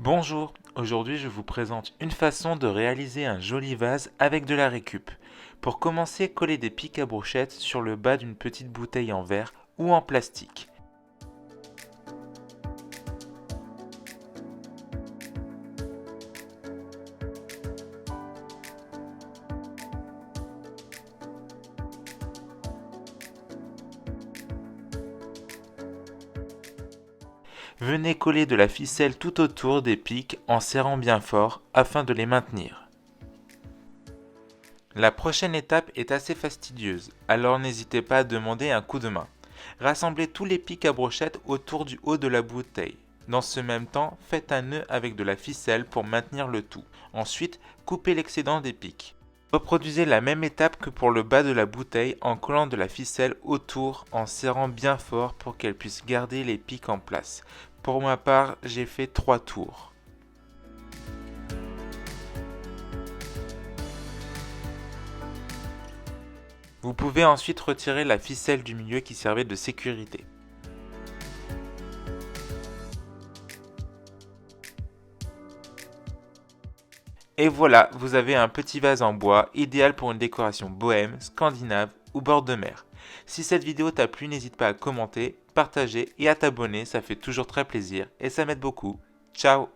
Bonjour, aujourd'hui je vous présente une façon de réaliser un joli vase avec de la récup. Pour commencer, collez des pics à brochettes sur le bas d'une petite bouteille en verre ou en plastique. Venez coller de la ficelle tout autour des pics en serrant bien fort afin de les maintenir. La prochaine étape est assez fastidieuse, alors n'hésitez pas à demander un coup de main. Rassemblez tous les pics à brochettes autour du haut de la bouteille. Dans ce même temps, faites un nœud avec de la ficelle pour maintenir le tout. Ensuite, coupez l'excédent des pics. Reproduisez la même étape que pour le bas de la bouteille en collant de la ficelle autour en serrant bien fort pour qu'elle puisse garder les pics en place. Pour ma part, j'ai fait 3 tours. Vous pouvez ensuite retirer la ficelle du milieu qui servait de sécurité. Et voilà, vous avez un petit vase en bois, idéal pour une décoration bohème, scandinave ou bord de mer. Si cette vidéo t'a plu, n'hésite pas à commenter, partager et à t'abonner, ça fait toujours très plaisir et ça m'aide beaucoup. Ciao!